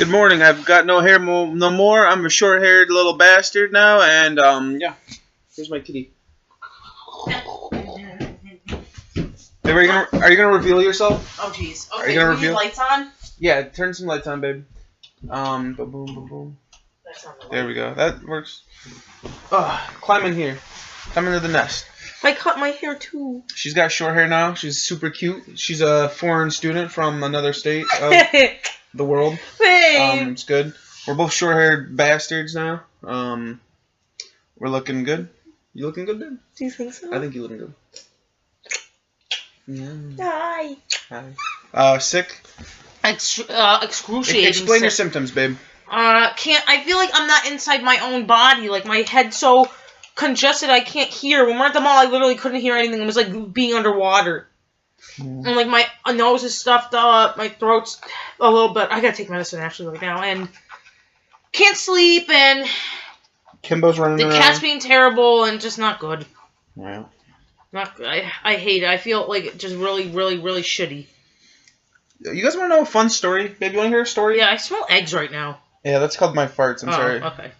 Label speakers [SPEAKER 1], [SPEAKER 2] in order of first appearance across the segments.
[SPEAKER 1] Good morning. I've got no hair no more. I'm a short-haired little bastard now, and yeah. Here's my kitty. Hey, are you gonna reveal yourself?
[SPEAKER 2] Oh jeez. Okay.
[SPEAKER 1] Are you gonna reveal?
[SPEAKER 2] Lights on?
[SPEAKER 1] Yeah, turn some lights on, babe. Boom, boom, boom, boom. There we go. That works. Climb in here. Come into the nest.
[SPEAKER 2] I cut my hair too.
[SPEAKER 1] She's got short hair now. She's super cute. She's a foreign student from another state of the world. It's good. We're both short-haired bastards now. We're looking good. You looking good, babe?
[SPEAKER 2] Do you think so?
[SPEAKER 1] I think you're looking good. Yeah.
[SPEAKER 2] Hi.
[SPEAKER 1] Hi. Sick?
[SPEAKER 2] Excruciating.
[SPEAKER 1] Explain
[SPEAKER 2] sick.
[SPEAKER 1] your symptoms, babe.
[SPEAKER 2] I feel like I'm not inside my own body. Like, my head's so congested I can't hear. When we're at the mall, I literally couldn't hear anything. It was like being underwater. And, like, my nose is stuffed up. My throat's a little bit... I gotta take medicine, actually, right now. And can't sleep, and...
[SPEAKER 1] Kimbo's running around.
[SPEAKER 2] The cat's being terrible, and just not good.
[SPEAKER 1] Wow.
[SPEAKER 2] Not good. I hate it. I feel like just really, really, really shitty.
[SPEAKER 1] You guys want to know a fun story? Babe, you want to hear a story?
[SPEAKER 2] Yeah, I smell eggs right now.
[SPEAKER 1] Yeah, that's called my farts. I'm sorry.
[SPEAKER 2] Okay.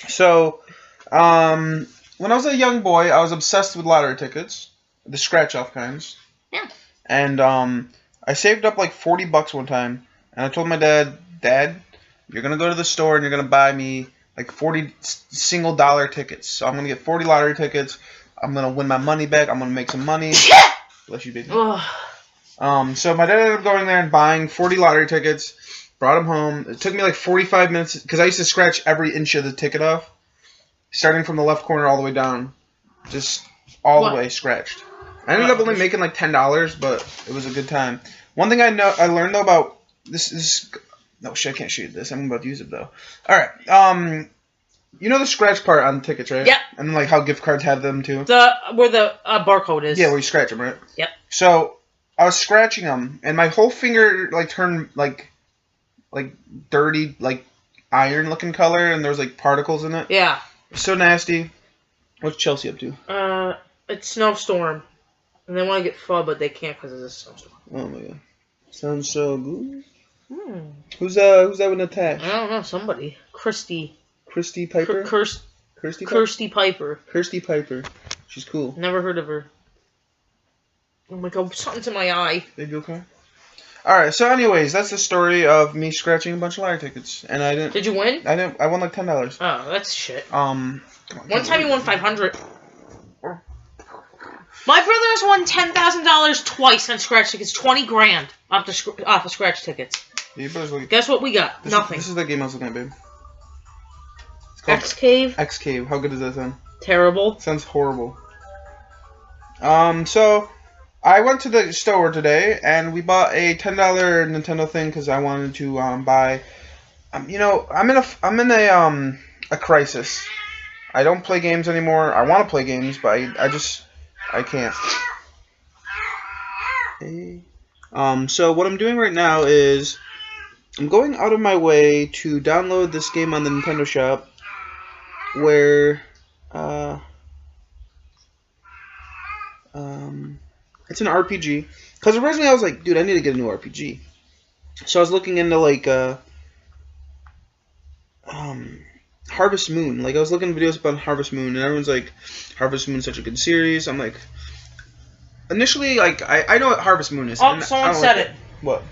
[SPEAKER 1] So, when I was a young boy, I was obsessed with lottery tickets. The scratch-off kinds.
[SPEAKER 2] Yeah.
[SPEAKER 1] And, I saved up like $40 one time. And I told my dad, Dad, you're going to go to the store and you're going to buy me like 40 single dollar tickets. So I'm going to get 40 lottery tickets. I'm going to win my money back. I'm going to make some money. Bless you, baby. So my dad ended up going there and buying 40 lottery tickets. Brought them home. It took me like 45 minutes because I used to scratch every inch of the ticket off. Starting from the left corner all the way down. Just all the way scratched. I ended up only making like $10, but it was a good time. One thing I learned though about this no shit, I can't show you this. I'm about to use it though. All right. You know the scratch part on the tickets, right?
[SPEAKER 2] Yep.
[SPEAKER 1] And like how gift cards have them too.
[SPEAKER 2] Where the barcode is.
[SPEAKER 1] Yeah, where you scratch them, right?
[SPEAKER 2] Yep.
[SPEAKER 1] So I was scratching them, and my whole finger like turned like dirty like iron looking color, and there was like particles in it.
[SPEAKER 2] Yeah.
[SPEAKER 1] So nasty. What's Chelsea up to?
[SPEAKER 2] It's snowstorm. And they want to get pho, but they can't because it's a snowstorm.
[SPEAKER 1] Oh my god. Sounds so good.
[SPEAKER 2] Hmm.
[SPEAKER 1] Who's that with Natasha?
[SPEAKER 2] I don't know, somebody. Christy
[SPEAKER 1] Piper?
[SPEAKER 2] Kirsty Piper.
[SPEAKER 1] Kirsty Piper. She's cool.
[SPEAKER 2] Never heard of her. Oh my god, something's in my eye.
[SPEAKER 1] Baby, okay? Alright, so anyways, that's the story of me scratching a bunch of lottery tickets. And I didn't...
[SPEAKER 2] Did you win?
[SPEAKER 1] I won like $10.
[SPEAKER 2] Oh, that's shit.
[SPEAKER 1] Come on,
[SPEAKER 2] one time you won $500. My brother has won $10,000 twice on scratch tickets. 20 grand off of scratch tickets.
[SPEAKER 1] Yeah,
[SPEAKER 2] guess what we got? Nothing.
[SPEAKER 1] This is the game I was looking at, babe. It's called
[SPEAKER 2] Excave.
[SPEAKER 1] Excave. How good does that sound?
[SPEAKER 2] Terrible.
[SPEAKER 1] Sounds horrible. So I went to the store today and we bought a $10 Nintendo thing because I wanted to buy. You know, I'm in a crisis. I don't play games anymore. I want to play games, but I can't. So what I'm doing right now is I'm going out of my way to download this game on the Nintendo Shop where it's an RPG. Because originally I was like, dude, I need to get a new RPG. So I was looking into like Harvest Moon. Like I was looking at videos about Harvest Moon, and everyone's like, Harvest Moon's such a good series. I'm like, initially, like I know what Harvest Moon is.
[SPEAKER 2] Oh, someone said it.
[SPEAKER 1] What?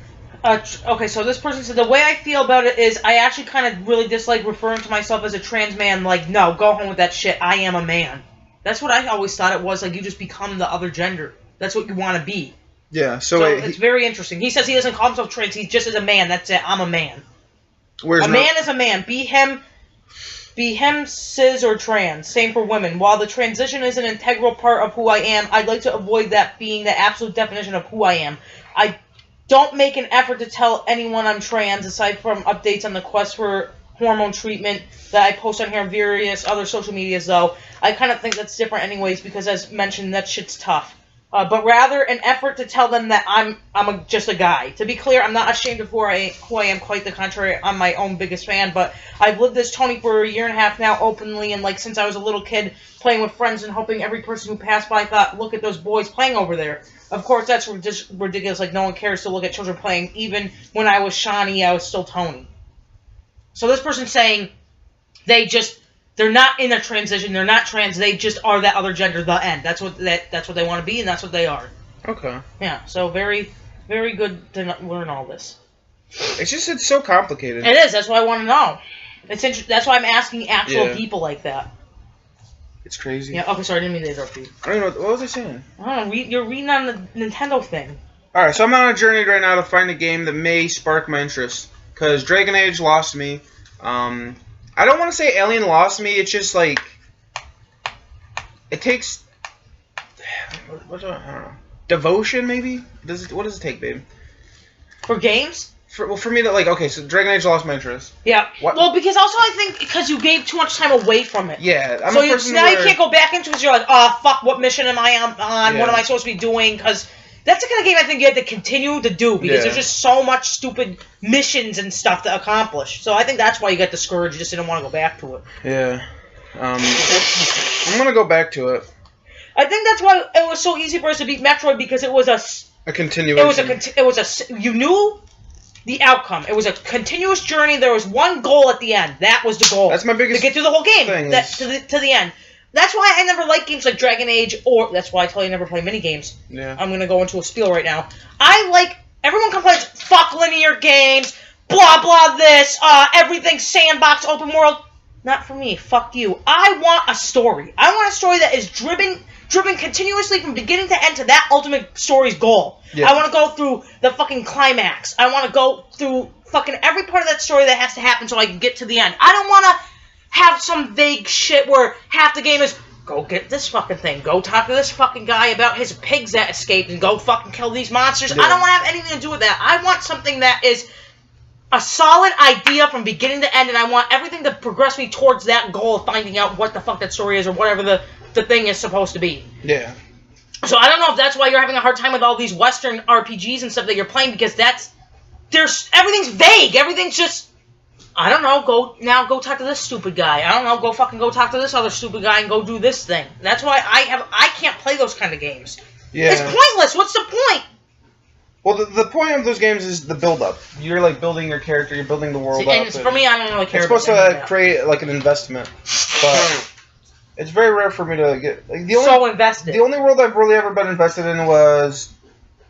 [SPEAKER 2] Okay, so this person said, the way I feel about it is I actually kind of really dislike referring to myself as a trans man. Like, no, go home with that shit. I am a man. That's what I always thought it was. Like, you just become the other gender. That's what you want to be.
[SPEAKER 1] Yeah, so
[SPEAKER 2] it's very interesting. He says he doesn't call himself trans. He just is a man. That's it. I'm a man. Man is a man. Be him, cis, or trans. Same for women. While the transition is an integral part of who I am, I'd like to avoid that being the absolute definition of who I am. I don't make an effort to tell anyone I'm trans, aside from updates on the quest for hormone treatment that I post on here on various other social medias, though. I kind of think that's different anyways, because as mentioned, that shit's tough. But rather an effort to tell them that I'm just a guy. To be clear, I'm not ashamed of who I am. Quite the contrary, I'm my own biggest fan. But I've lived this Tony for a year and a half now, openly, and like since I was a little kid, playing with friends and hoping every person who passed by thought, "Look at those boys playing over there." Of course, that's just ridiculous. Like no one cares to look at children playing. Even when I was Shawnee, I was still Tony. So this person's saying they're not in a transition, they're not trans, they just are that other gender, the end. That's what they want to be, and that's what they are.
[SPEAKER 1] Okay.
[SPEAKER 2] Yeah, so very, very good to learn all this.
[SPEAKER 1] It's so complicated.
[SPEAKER 2] It is, that's why I want to know. That's why I'm asking actual people like that.
[SPEAKER 1] It's crazy.
[SPEAKER 2] Yeah, okay, sorry, I didn't mean to interrupt you.
[SPEAKER 1] I don't know, what was I saying?
[SPEAKER 2] I don't know, you're reading on the Nintendo thing.
[SPEAKER 1] Alright, so I'm on a journey right now to find a game that may spark my interest. Because Dragon Age lost me. I don't want to say Alien lost me, it's just like... It takes... I don't know. Devotion, maybe? What does it take, babe?
[SPEAKER 2] For games?
[SPEAKER 1] For me to, like, okay, so Dragon Age lost my interest.
[SPEAKER 2] Yeah. What? Well, because also I think because you gave too much time away from it.
[SPEAKER 1] Yeah.
[SPEAKER 2] Now you can't go back into it because you're like, oh, fuck, what mission am I on? Yeah. What am I supposed to be doing? Because that's the kind of game I think you have to continue to do because there's just so much stupid missions and stuff to accomplish. So I think that's why you got discouraged. You just didn't want to go back to it.
[SPEAKER 1] Yeah. I'm going to go back to it.
[SPEAKER 2] I think that's why it was so easy for us to beat Metroid because it was
[SPEAKER 1] a continuation.
[SPEAKER 2] You knew the outcome. It was a continuous journey. There was one goal at the end. That was the goal.
[SPEAKER 1] That's my biggest
[SPEAKER 2] to get through the whole game. To the end. That's why I never liked games like Dragon Age, or that's why I tell you I never play mini games.
[SPEAKER 1] Yeah.
[SPEAKER 2] I'm gonna go into a spiel right now. Everyone complains, fuck linear games, blah blah this, everything's sandbox, open world. Not for me. Fuck you. I want a story. I want a story that is driven continuously from beginning to end to that ultimate story's goal. Yeah. I want to go through the fucking climax. I want to go through fucking every part of that story that has to happen so I can get to the end. I don't want to have some vague shit where half the game is, go get this fucking thing, go talk to this fucking guy about his pigs that escaped, and go fucking kill these monsters. Yeah. I don't want to have anything to do with that. I want something that is a solid idea from beginning to end, and I want everything to progress me towards that goal of finding out what the fuck that story is or whatever the thing is supposed to be.
[SPEAKER 1] Yeah.
[SPEAKER 2] So I don't know if that's why you're having a hard time with all these Western RPGs and stuff that you're playing, because everything's vague. Everything's just, I don't know, go talk to this stupid guy. I don't know, go talk to this other stupid guy and go do this thing. That's why I can't play those kind of games. Yeah. It's pointless. What's the point?
[SPEAKER 1] Well, the point of those games is the build-up. You're, like, building your character, you're building the world up.
[SPEAKER 2] And for me, I don't really care.
[SPEAKER 1] It's supposed to create, like, an investment. But it's very rare for me to get... Like,
[SPEAKER 2] invested.
[SPEAKER 1] The only world I've really ever been invested in was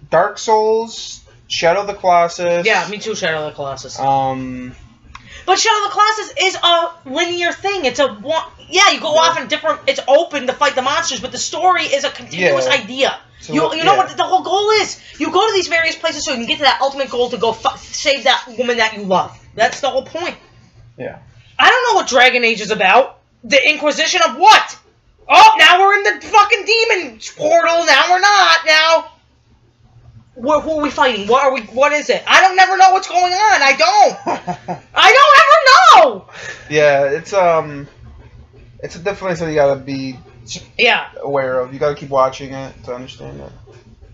[SPEAKER 1] Dark Souls, Shadow of the Colossus.
[SPEAKER 2] Yeah, me too, Shadow of the Colossus. But Shadow of the Colossus is a linear thing. It's you go off in different... It's open to fight the monsters, but the story is a continuous idea. So, you know what the whole goal is? You go to these various places so you can get to that ultimate goal to go save that woman that you love. That's the whole point.
[SPEAKER 1] Yeah.
[SPEAKER 2] I don't know what Dragon Age is about. The Inquisition of what? Oh, now we're in the fucking demon portal. Now we're not. Now, who are we fighting? What is it? I don't never know what's going on. I don't ever know.
[SPEAKER 1] Yeah, it's definitely something you gotta be aware of. You gotta keep watching it to understand it.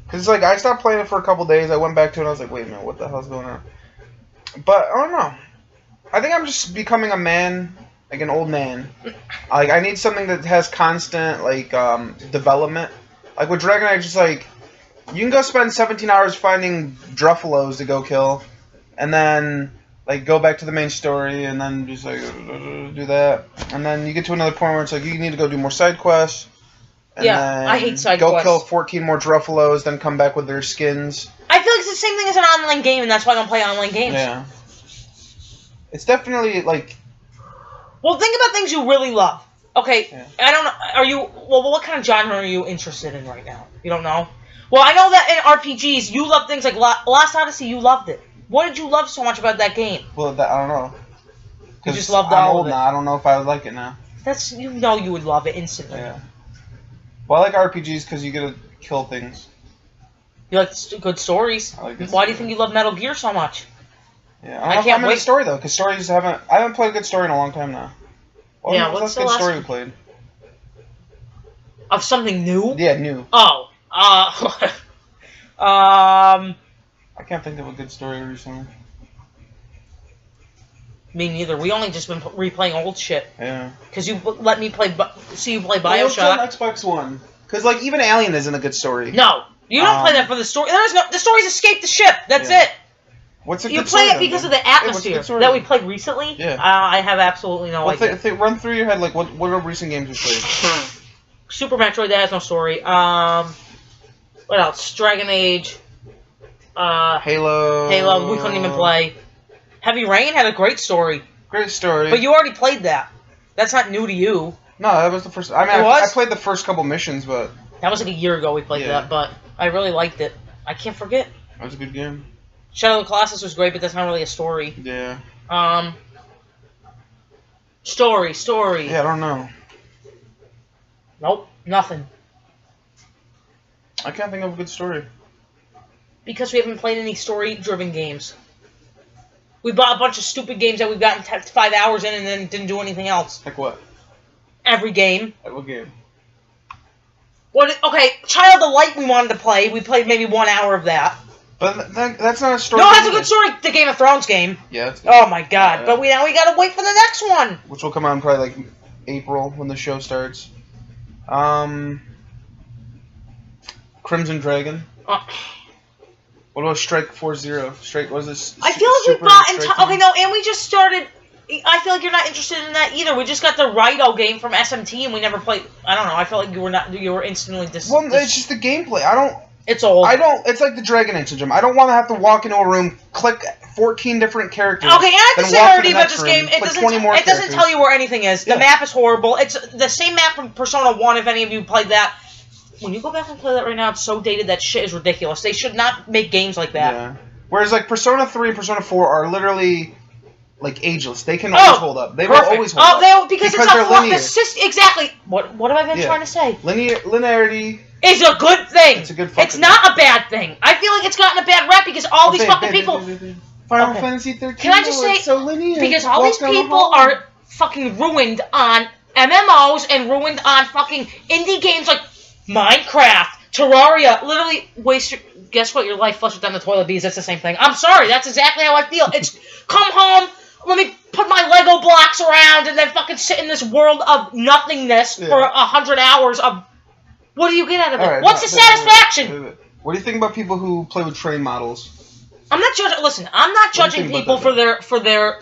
[SPEAKER 1] Cause it's like I stopped playing it for a couple days. I went back to it and I was like, wait a minute, what the hell's going on? But I don't know. I think I'm just becoming a man, like an old man. Like I need something that has constant development. Like with Dragon Age, it's like you can go spend 17 hours finding Druffalos to go kill, and then like go back to the main story, and then just like do that, and then you get to another point where it's like you need to go do more side quests. And then
[SPEAKER 2] I hate side quests.
[SPEAKER 1] Go kill 14 more Druffalos, then come back with their skins.
[SPEAKER 2] I feel like it's the same thing as an online game, and that's why I don't play online games.
[SPEAKER 1] Yeah. It's definitely like.
[SPEAKER 2] Well, think about things you really love. Okay, I don't know. Are you? Well, what kind of genre are you interested in right now? You don't know. Well, I know that in RPGs, you love things like Lost Odyssey. You loved it. What did you love so much about that game?
[SPEAKER 1] Well, I don't know.
[SPEAKER 2] You just loved
[SPEAKER 1] I'm
[SPEAKER 2] all
[SPEAKER 1] old
[SPEAKER 2] of it.
[SPEAKER 1] Now. I don't know if I would like it now.
[SPEAKER 2] You would love it instantly.
[SPEAKER 1] Yeah. Well, I like RPGs because you get to kill things.
[SPEAKER 2] You like good stories.
[SPEAKER 1] I like
[SPEAKER 2] Why do you think you love Metal Gear so much?
[SPEAKER 1] Yeah, I can't wait. The story though, because I haven't played a good story in a long time now. What's the last story we played?
[SPEAKER 2] Of something new?
[SPEAKER 1] Yeah, new.
[SPEAKER 2] Oh,
[SPEAKER 1] I can't think of a good story recently.
[SPEAKER 2] Me neither. We only just been replaying old shit.
[SPEAKER 1] Yeah.
[SPEAKER 2] Because you let me play. See you play
[SPEAKER 1] Bioshock.
[SPEAKER 2] Bioshock.
[SPEAKER 1] On Xbox One. Because like even Alien isn't a good story.
[SPEAKER 2] No, you don't play that for the story. The story's escape the ship. That's it.
[SPEAKER 1] What's a
[SPEAKER 2] You
[SPEAKER 1] good
[SPEAKER 2] play
[SPEAKER 1] story
[SPEAKER 2] it because
[SPEAKER 1] then?
[SPEAKER 2] of the atmosphere that we played recently?
[SPEAKER 1] Yeah.
[SPEAKER 2] I have absolutely no idea.
[SPEAKER 1] Run through your head, like, what are recent games we played?
[SPEAKER 2] Super Metroid, that has no story. What else? Dragon Age. Halo, we couldn't even play. Heavy Rain had a great story.
[SPEAKER 1] Great story.
[SPEAKER 2] But you already played that. That's not new to you.
[SPEAKER 1] No, that was the first. I mean, I played the first couple missions, but
[SPEAKER 2] that was like a year ago we played that. But I really liked it. I can't forget.
[SPEAKER 1] That was a good game.
[SPEAKER 2] Shadow of the Colossus was great, but that's not really a story.
[SPEAKER 1] Yeah.
[SPEAKER 2] Story.
[SPEAKER 1] Yeah, I don't know.
[SPEAKER 2] Nope, nothing.
[SPEAKER 1] I can't think of a good story.
[SPEAKER 2] Because we haven't played any story-driven games. We bought a bunch of stupid games that we've gotten 5 hours in and then didn't do anything else.
[SPEAKER 1] Like what?
[SPEAKER 2] Every game.
[SPEAKER 1] Like what game?
[SPEAKER 2] Okay, Child of Light we wanted to play. We played maybe 1 hour of that.
[SPEAKER 1] But that's not a story.
[SPEAKER 2] No, that's a good story. The Game of Thrones game.
[SPEAKER 1] Yeah, that's good.
[SPEAKER 2] Oh my god. But now we gotta wait for the next one.
[SPEAKER 1] Which will come out in probably like April when the show starts. Crimson Dragon. What about Strike 4-0? Strike, what is this?
[SPEAKER 2] I feel like we bought okay, no, and we just started. I feel like you're not interested in that either. We just got the Raito game from SMT and we never played. I don't know. I felt like you were instantly
[SPEAKER 1] Well, it's just the gameplay.
[SPEAKER 2] It's old.
[SPEAKER 1] It's like the Dragon Age syndrome. I don't want to have to walk into a room, click 14 different characters.
[SPEAKER 2] Okay, and I have to say already about this game, it doesn't tell you where anything is. The map is horrible. It's the same map from Persona 1, if any of you played that. When you go back and play that right now, it's so dated that shit is ridiculous. They should not make games like that.
[SPEAKER 1] Yeah. Whereas, like, Persona 3 and Persona 4 are literally, like, ageless. They can always hold up. They will always hold up.
[SPEAKER 2] Because it's
[SPEAKER 1] they're linear.
[SPEAKER 2] Exactly. What have I been trying to say?
[SPEAKER 1] Linearity
[SPEAKER 2] is a good thing.
[SPEAKER 1] It's a good fucking
[SPEAKER 2] It's not a bad thing. I feel like it's gotten a bad rep because all these fucking people...
[SPEAKER 1] Final Fantasy 13.
[SPEAKER 2] Can I just say...
[SPEAKER 1] It's so linear.
[SPEAKER 2] Because all these people are fucking ruined on MMOs and ruined on fucking indie games like Minecraft, Terraria. Literally waste your... Guess what? Your life flushed down the toilet because that's the same thing. I'm sorry. That's exactly how I feel. It's come home... Let me put my Lego blocks around and then fucking sit in this world of nothingness for 100 hours of... What do you get out of it?
[SPEAKER 1] Right,
[SPEAKER 2] What's the satisfaction?
[SPEAKER 1] What do you think about people who play with train models?
[SPEAKER 2] I'm not judging. Listen, I'm not judging people for their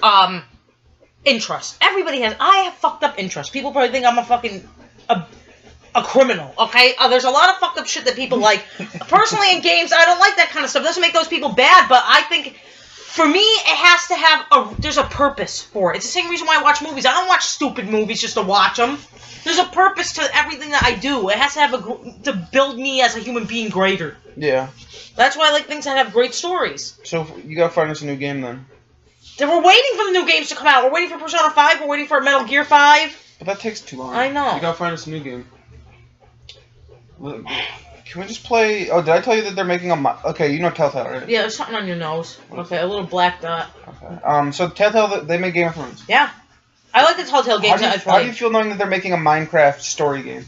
[SPEAKER 2] interests. Everybody has. I have fucked up interests. People probably think I'm a fucking a criminal. Okay, there's a lot of fucked up shit that people like. Personally, in games, I don't like that kind of stuff. It doesn't make those people bad, but I think. For me, it has to have there's a purpose for it. It's the same reason why I watch movies. I don't watch stupid movies just to watch them. There's a purpose to everything that I do. It has to have to build me as a human being greater.
[SPEAKER 1] Yeah.
[SPEAKER 2] That's why I like things that have great stories.
[SPEAKER 1] So you gotta find us a new game then.
[SPEAKER 2] We're waiting for the new games to come out. We're waiting for Persona 5. We're waiting for Metal Gear 5.
[SPEAKER 1] But that takes too long.
[SPEAKER 2] I know.
[SPEAKER 1] You gotta find us a new game. Can we just play... Oh, did I tell you that they're making a... Okay, you know Telltale, right?
[SPEAKER 2] Yeah, there's something on your nose. Okay, a little black dot.
[SPEAKER 1] Okay. So Telltale, they make Game of Thrones.
[SPEAKER 2] Yeah. I like the Telltale games that I play.
[SPEAKER 1] How do you feel knowing that they're making a Minecraft story game?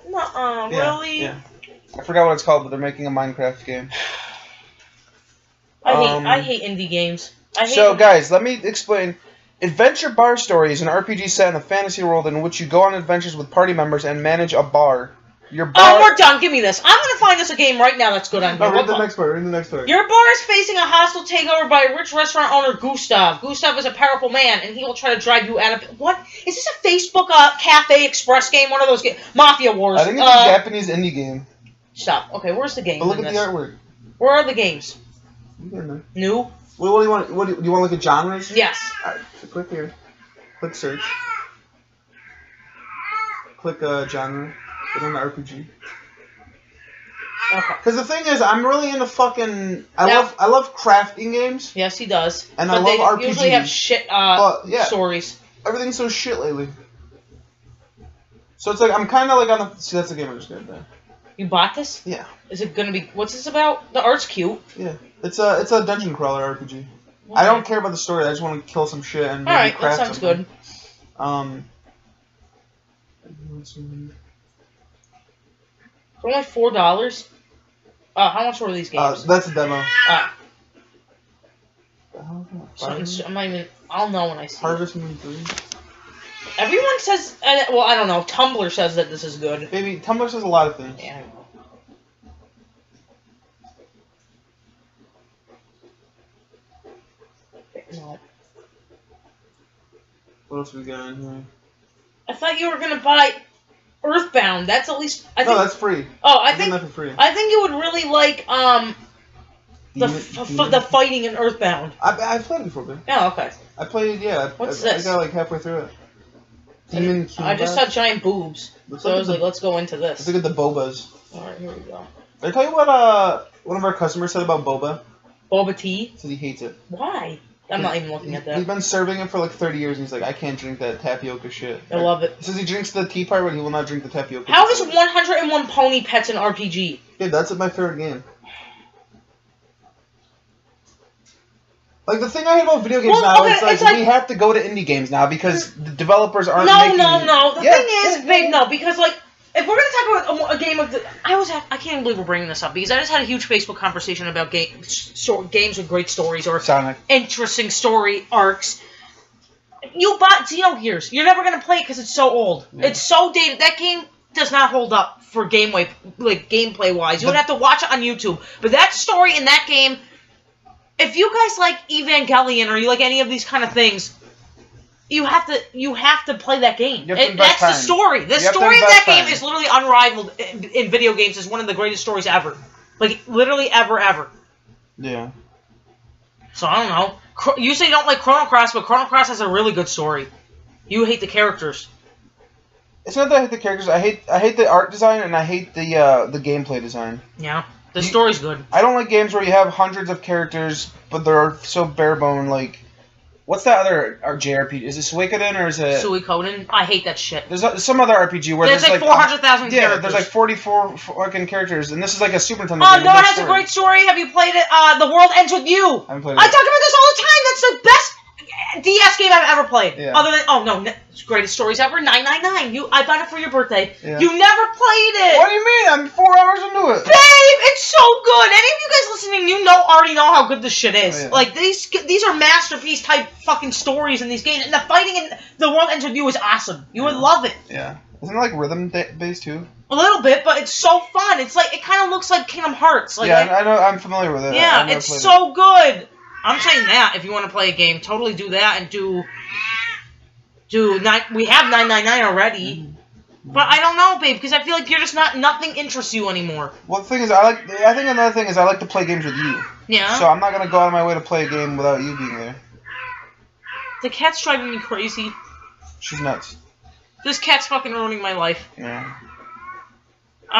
[SPEAKER 2] Really?
[SPEAKER 1] Yeah. I forgot what it's called, but they're making a Minecraft game.
[SPEAKER 2] I hate indie games.
[SPEAKER 1] Guys, let me explain. Adventure Bar Story is an RPG set in a fantasy world in which you go on adventures with party members and manage a bar. Your bar...
[SPEAKER 2] we're done. Give me this. I'm going to find us a game right now that's good on here.
[SPEAKER 1] Read the next part.
[SPEAKER 2] Your bar is facing a hostile takeover by a rich restaurant owner, Gustav. Gustav is a powerful man, and he will try to drive you out of... What? Is this a Facebook Cafe Express game? One of those games? Mafia Wars.
[SPEAKER 1] I think it's a Japanese indie game.
[SPEAKER 2] Stop. Okay, where's the game?
[SPEAKER 1] But look at the artwork.
[SPEAKER 2] Where are the games? New?
[SPEAKER 1] What do you want? Do you want to look at genres?
[SPEAKER 2] Yes.
[SPEAKER 1] Alright, so click here. Click search. Click genre. Go on the RPG.
[SPEAKER 2] Okay.
[SPEAKER 1] Because the thing is, I'm really into fucking... I love crafting games.
[SPEAKER 2] Yes, he does.
[SPEAKER 1] And I love RPGs.
[SPEAKER 2] They usually have shit stories.
[SPEAKER 1] Everything's so shit lately. So it's like, I'm kind of like on the... See, that's the game I just got there.
[SPEAKER 2] You bought this?
[SPEAKER 1] Yeah.
[SPEAKER 2] Is it going to be... What's this about? The art's cute.
[SPEAKER 1] Yeah. It's a dungeon crawler RPG. Okay. I don't care about the story. I just want to kill some shit and maybe craft
[SPEAKER 2] that sounds
[SPEAKER 1] something.
[SPEAKER 2] Good. For only $4? How much were these games?
[SPEAKER 1] That's a demo.
[SPEAKER 2] I'm not even... I'll know when I see
[SPEAKER 1] Harvest Moon 3.
[SPEAKER 2] Everyone says... well, I don't know. Tumblr says that this is good.
[SPEAKER 1] Baby, Tumblr says a lot of things.
[SPEAKER 2] Yeah. No.
[SPEAKER 1] What else we got in here?
[SPEAKER 2] I thought you were gonna buy Earthbound. That's at least. I think,
[SPEAKER 1] no, that's free.
[SPEAKER 2] Oh,
[SPEAKER 1] I think that for free.
[SPEAKER 2] I think you would really like the fighting in Earthbound.
[SPEAKER 1] I've played it before, man.
[SPEAKER 2] Oh, okay.
[SPEAKER 1] I played, yeah.
[SPEAKER 2] What's this?
[SPEAKER 1] I got like halfway through it. Demon King.
[SPEAKER 2] I just saw giant boobs, so I was like, let's go into this.
[SPEAKER 1] Let's look at the bobas.
[SPEAKER 2] Alright, here we go.
[SPEAKER 1] Did I tell you what one of our customers said about boba?
[SPEAKER 2] Boba tea?
[SPEAKER 1] He said he hates it.
[SPEAKER 2] Why? I'm not even looking at that.
[SPEAKER 1] He's been serving it for like 30 years, and he's like, I can't drink that tapioca shit.
[SPEAKER 2] I love it.
[SPEAKER 1] He says he drinks the tea part, but he will not drink the tapioca.
[SPEAKER 2] How is 101 Pony Pets an RPG?
[SPEAKER 1] Yeah, that's my favorite game. Like, the thing I hate about video games now is, like, we have to go to indie games now because the developers aren't making...
[SPEAKER 2] No. The thing is, babe, no, because, like, if we're going to talk about a game of the... I can't even believe we're bringing this up because I just had a huge Facebook conversation about games with great stories or
[SPEAKER 1] Sonic.
[SPEAKER 2] Interesting story arcs. You bought Xenogears. You're never going to play it because it's so old. Yeah. It's so dated. That game does not hold up for gameplay-wise. You would have to watch it on YouTube. But that story in that game... If you guys like Evangelion or you like any of these kind of things, you have to play that game. That's the story. The story of that game is literally unrivaled in video games. It's one of the greatest stories ever. Like, literally ever.
[SPEAKER 1] Yeah.
[SPEAKER 2] So, I don't know. You say you don't like Chrono Cross, but Chrono Cross has a really good story. You hate the characters.
[SPEAKER 1] It's not that I hate the characters. I hate the art design and I hate the gameplay design.
[SPEAKER 2] Yeah. The story's good.
[SPEAKER 1] I don't like games where you have hundreds of characters, but they're so bare bone. Like, what's that other JRPG? Is it Suikoden or is it
[SPEAKER 2] Suikoden? I hate that shit.
[SPEAKER 1] There's some other RPG where there's like
[SPEAKER 2] 400,000 characters.
[SPEAKER 1] Yeah, there's like 44 fucking characters, and this is like a Super Nintendo
[SPEAKER 2] game.
[SPEAKER 1] Oh,
[SPEAKER 2] no, it has a great story. Have you played it? The World Ends With You.
[SPEAKER 1] I haven't played it.
[SPEAKER 2] I talk about this all the time. That's the best DS game I've ever played.
[SPEAKER 1] Yeah.
[SPEAKER 2] Other than greatest stories ever. 999. I bought it for your birthday.
[SPEAKER 1] Yeah.
[SPEAKER 2] You never played it.
[SPEAKER 1] What do you mean? I'm 4 hours into it.
[SPEAKER 2] Babe, it's so good. Any of you guys listening, already know how good this shit is.
[SPEAKER 1] Oh, yeah.
[SPEAKER 2] Like these are masterpiece type fucking stories in these games, and the fighting in The World Ends With You is awesome. You would love it.
[SPEAKER 1] Yeah. Isn't it like rhythm based too?
[SPEAKER 2] A little bit, but it's so fun. It's like it kind of looks like Kingdom Hearts. Like,
[SPEAKER 1] yeah, I know. I'm familiar with it.
[SPEAKER 2] Yeah, it's so good. I'm saying that if you want to play a game, totally do that and we have 999 already. Mm-hmm. But I don't know, babe, because I feel like you're just nothing interests you anymore.
[SPEAKER 1] Well, the thing is, I think another thing is I like to play games with you.
[SPEAKER 2] Yeah.
[SPEAKER 1] So I'm not gonna go out of my way to play a game without you being there.
[SPEAKER 2] The cat's driving me crazy.
[SPEAKER 1] She's nuts.
[SPEAKER 2] This cat's fucking ruining my life.
[SPEAKER 1] Yeah.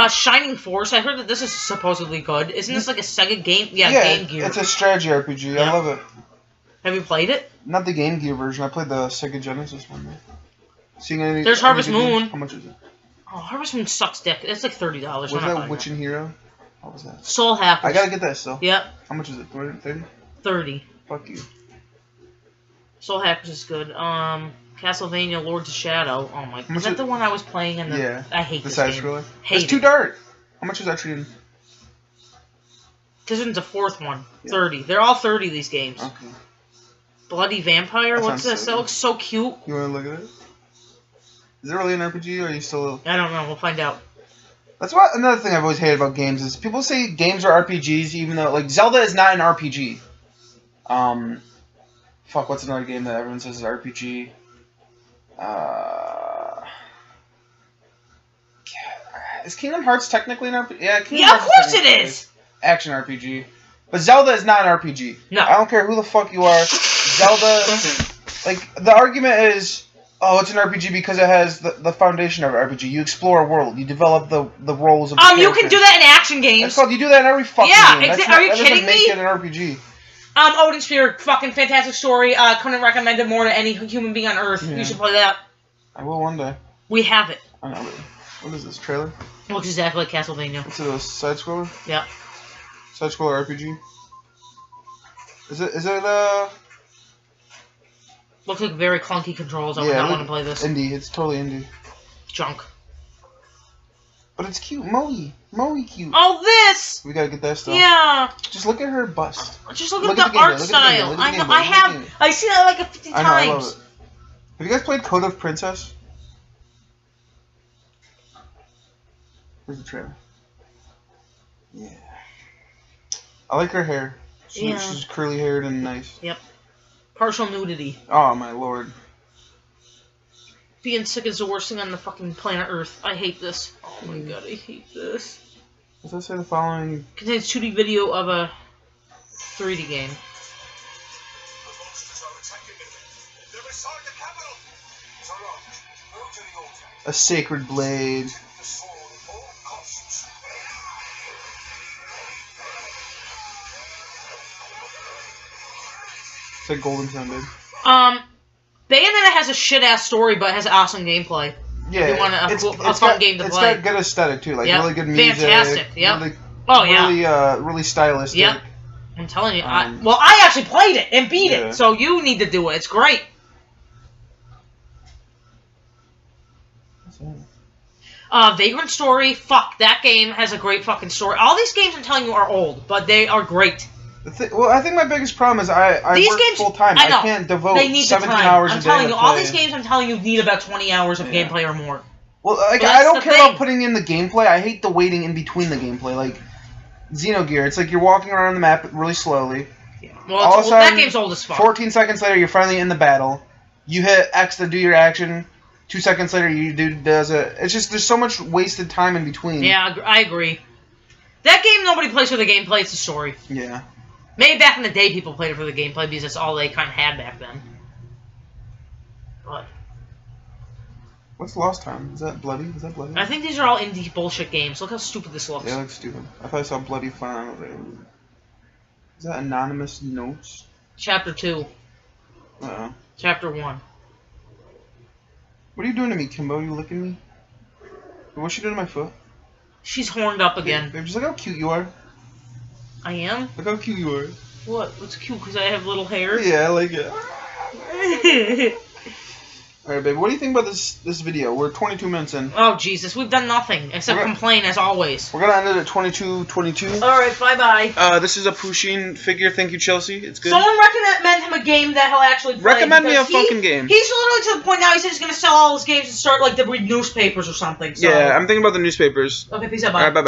[SPEAKER 2] Shining Force. I heard that this is supposedly good. Isn't this like a Sega game? Yeah, Game Gear.
[SPEAKER 1] It's a strategy RPG. Yeah. I love it.
[SPEAKER 2] Have you played it?
[SPEAKER 1] Not the Game Gear version. I played the Sega Genesis one.
[SPEAKER 2] There's Harvest Moon.
[SPEAKER 1] How much is it?
[SPEAKER 2] Oh, Harvest Moon sucks dick. It's like $30.
[SPEAKER 1] Was that Witching Hero? What was that?
[SPEAKER 2] Soul Hackers.
[SPEAKER 1] I gotta get that still.
[SPEAKER 2] Yep.
[SPEAKER 1] How much is it? 30?
[SPEAKER 2] 30.
[SPEAKER 1] Fuck you.
[SPEAKER 2] Soul Hackers is good. Castlevania Lords of Shadow. Oh my god. Is that the one I was playing in the...
[SPEAKER 1] Yeah.
[SPEAKER 2] I hate this
[SPEAKER 1] game. The side-scroller? It's too dark. How much is that treating?
[SPEAKER 2] This one's a fourth one. Yeah. 30. They're all 30, these games.
[SPEAKER 1] Okay.
[SPEAKER 2] Bloody Vampire? What's this? That looks so cute.
[SPEAKER 1] You wanna look at it? Is it really an RPG, or are you still...
[SPEAKER 2] I don't know. We'll find out.
[SPEAKER 1] That's what another thing I've always hated about games is people say games are RPGs, even though, like, Zelda is not an RPG. Fuck, what's another game that everyone says is RPG? Is Kingdom Hearts technically an RPG? Yeah,
[SPEAKER 2] of course it is!
[SPEAKER 1] Action RPG. But Zelda is not an RPG.
[SPEAKER 2] No.
[SPEAKER 1] I don't care who the fuck you are. Zelda, like, the argument is, oh, it's an RPG because it has the foundation of an RPG. You explore a world. You develop the roles of the characters.
[SPEAKER 2] You can do that in action games.
[SPEAKER 1] That's called, you do that in every fucking game.
[SPEAKER 2] Are you kidding me?
[SPEAKER 1] That doesn't make it an RPG.
[SPEAKER 2] Odin Sphere, fucking fantastic story. Couldn't recommend it more to any human being on Earth. Yeah. You should play that.
[SPEAKER 1] I will one day.
[SPEAKER 2] We have it.
[SPEAKER 1] I know. What is this, trailer?
[SPEAKER 2] It looks exactly like Castlevania.
[SPEAKER 1] It's a side-scroller?
[SPEAKER 2] Yeah.
[SPEAKER 1] Side-scroller RPG? Is it,
[SPEAKER 2] Looks like very clunky controls. I would not want to play this.
[SPEAKER 1] Indie. It's totally indie.
[SPEAKER 2] Junk.
[SPEAKER 1] But it's cute. Moe cute.
[SPEAKER 2] Oh, this!
[SPEAKER 1] We gotta get that stuff.
[SPEAKER 2] Yeah.
[SPEAKER 1] Just look at her bust.
[SPEAKER 2] Just look at the art style. I know. I've seen that like 50 times.
[SPEAKER 1] I love it. Have you guys played Code of Princess? Where's the trailer? Yeah. I like her hair. She's curly haired and nice.
[SPEAKER 2] Yep. Partial nudity.
[SPEAKER 1] Oh my lord.
[SPEAKER 2] Being sick is the worst thing on the fucking planet Earth. I hate this. Oh my god, I hate this.
[SPEAKER 1] Does that say the following?
[SPEAKER 2] Contains 2D video of a 3D game.
[SPEAKER 1] A sacred blade. It's like Golden Sun, dude.
[SPEAKER 2] Bayonetta has a shit-ass story, but has awesome gameplay.
[SPEAKER 1] Yeah,
[SPEAKER 2] you want a fun game to play.
[SPEAKER 1] It's got good aesthetic, too. Like, really good music.
[SPEAKER 2] Fantastic, yep.
[SPEAKER 1] Really stylistic.
[SPEAKER 2] Yep. I'm telling you. I actually played it and beat it, so you need to do it. It's great. Vagrant Story, fuck, that game has a great fucking story. All these games I'm telling you are old, but they are great.
[SPEAKER 1] Well, I think my biggest problem is I work full time. I can't devote 17 hours a day.
[SPEAKER 2] I'm telling you, all these games I'm telling you need about 20 hours of gameplay or more.
[SPEAKER 1] Well, like, I don't care about putting in the gameplay. I hate the waiting in between the gameplay. Like, Xenogear, it's like you're walking around the map really slowly.
[SPEAKER 2] Yeah. Well, that game's old as fuck.
[SPEAKER 1] 14 seconds later, you're finally in the battle. You hit X to do your action. 2 seconds later, does it. It's just, there's so much wasted time in between.
[SPEAKER 2] Yeah, I agree. That game, nobody plays for the gameplay, it's the story.
[SPEAKER 1] Yeah.
[SPEAKER 2] Maybe back in the day, people played it for the gameplay because that's all they kind of had back then. But
[SPEAKER 1] what's Lost Time? Is that Bloody?
[SPEAKER 2] I think these are all indie bullshit games. Look how stupid this looks.
[SPEAKER 1] Yeah, it looks stupid. I thought I saw Bloody Fun over there. Is that Anonymous Notes?
[SPEAKER 2] Chapter 2.
[SPEAKER 1] Uh-oh.
[SPEAKER 2] Chapter 1.
[SPEAKER 1] What are you doing to me, Kimbo? You licking me? What's she doing to my foot?
[SPEAKER 2] She's horned up again.
[SPEAKER 1] Babe, just look how cute you are.
[SPEAKER 2] I am?
[SPEAKER 1] Look how cute you are.
[SPEAKER 2] What? What's cute? Because I have little hair?
[SPEAKER 1] Yeah, I like it. Alright, babe, what do you think about this video? We're 22 minutes in.
[SPEAKER 2] Oh, Jesus. We've done nothing except complain, as always.
[SPEAKER 1] We're going to end it at 22:22.
[SPEAKER 2] Alright, bye-bye.
[SPEAKER 1] This is a Pusheen figure. Thank you, Chelsea. It's good.
[SPEAKER 2] Someone recommend him a game that he'll actually play.
[SPEAKER 1] Recommend me a fucking game.
[SPEAKER 2] He's literally to the point now he said he's going to sell all his games and start, like, to read newspapers or something. So.
[SPEAKER 1] Yeah, I'm thinking about the newspapers.
[SPEAKER 2] Okay, peace out, bye.
[SPEAKER 1] Alright, bye-bye.